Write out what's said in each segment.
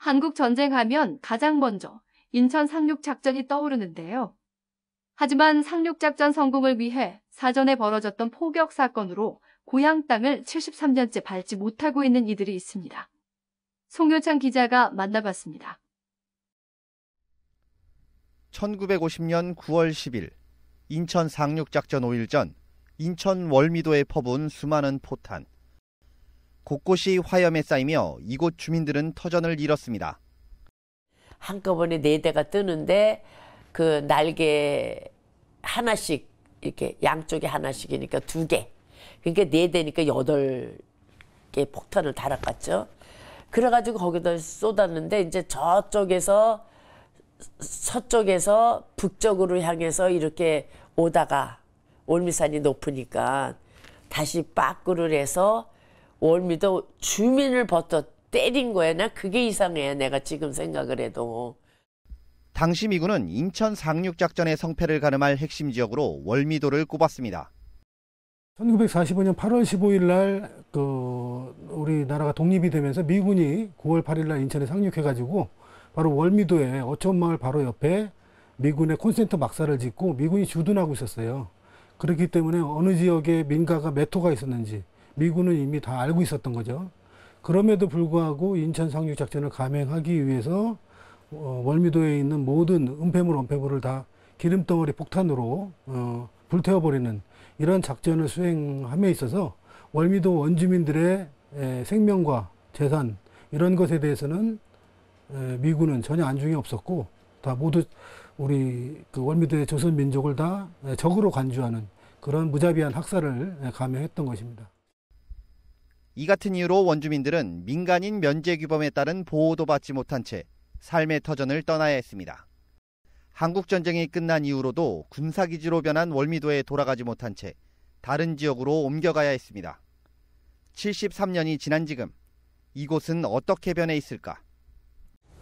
한국 전쟁하면 가장 먼저 인천 상륙작전이 떠오르는데요. 하지만 상륙작전 성공을 위해 사전에 벌어졌던 포격 사건으로 고향 땅을 73년째 밟지 못하고 있는 이들이 있습니다. 송효창 기자가 만나봤습니다. 1950년 9월 10일 인천 상륙작전 5일 전 인천 월미도에 퍼부은 수많은 포탄. 곳곳이 화염에 쌓이며 이곳 주민들은 터전을 잃었습니다. 한꺼번에 4대가 뜨는데 그 날개 하나씩 이렇게 양쪽에 하나씩이니까 2개. 그러니까 4대니까 8개 폭탄을 달아갔죠. 그래가지고 거기다 쏟았는데 이제 저쪽에서 서쪽에서 북쪽으로 향해서 이렇게 오다가 월미산이 높으니까 다시 빠꾸를 해서 월미도 주민을 버터 때린 거야. 나 그게 이상해. 내가 지금 생각을 해도. 당시 미군은 인천 상륙작전의 성패를 가늠할 핵심 지역으로 월미도를 꼽았습니다. 1945년 8월 15일 날 우리나라가 독립이 되면서 미군이 9월 8일 날 인천에 상륙해가지고 바로 월미도에 어촌마을 바로 옆에 미군의 콘센트 막사를 짓고 미군이 주둔하고 있었어요. 그렇기 때문에 어느 지역에 민가가 몇 호가 있었는지 미군은 이미 다 알고 있었던 거죠. 그럼에도 불구하고 인천 상륙작전을 감행하기 위해서 월미도에 있는 모든 은폐물, 원폐물을 다 기름덩어리 폭탄으로 불태워버리는 이런 작전을 수행함에 있어서 월미도 원주민들의 생명과 재산 이런 것에 대해서는 미군은 전혀 안중이 없었고 다 모두 우리 그 월미도의 조선 민족을 다 적으로 간주하는 그런 무자비한 학살을 감행했던 것입니다. 이 같은 이유로 원주민들은 민간인 면제 규범에 따른 보호도 받지 못한 채 삶의 터전을 떠나야 했습니다. 한국전쟁이 끝난 이후로도 군사기지로 변한 월미도에 돌아가지 못한 채 다른 지역으로 옮겨가야 했습니다. 73년이 지난 지금 이곳은 어떻게 변해 있을까?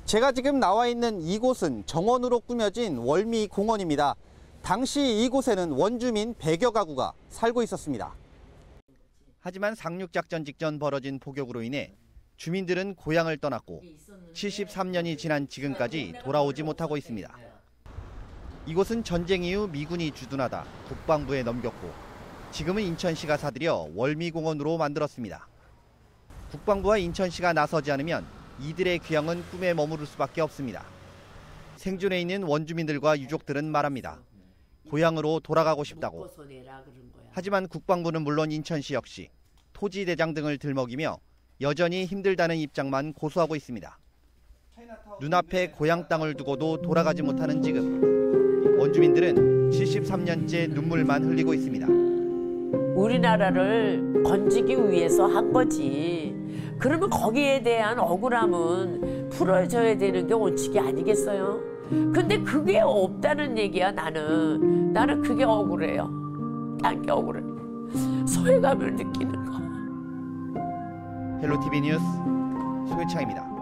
제가 지금 나와 있는 이곳은 정원으로 꾸며진 월미공원입니다. 당시 이곳에는 원주민 100여 가구가 살고 있었습니다. 하지만 상륙작전 직전 벌어진 포격으로 인해 주민들은 고향을 떠났고 73년이 지난 지금까지 돌아오지 못하고 있습니다. 이곳은 전쟁 이후 미군이 주둔하다 국방부에 넘겼고 지금은 인천시가 사들여 월미공원으로 만들었습니다. 국방부와 인천시가 나서지 않으면 이들의 귀향은 꿈에 머무를 수밖에 없습니다. 생존해 있는 원주민들과 유족들은 말합니다. 고향으로 돌아가고 싶다고. 하지만 국방부는 물론 인천시 역시 토지대장 등을 들먹이며 여전히 힘들다는 입장만 고수하고 있습니다. 눈앞에 고향 땅을 두고도 돌아가지 못하는 지금 원주민들은 73년째 눈물만 흘리고 있습니다. 우리나라를 건지기 위해서 한 거지. 그러면 거기에 대한 억울함은 풀어져야 되는 게 원칙이 아니겠어요? 근데 그게 없다는 얘기야. 나는 그게 억울해요. 딴 게 억울해. 소외감을 느끼는 거. 헬로티비 뉴스 송혜창입니다.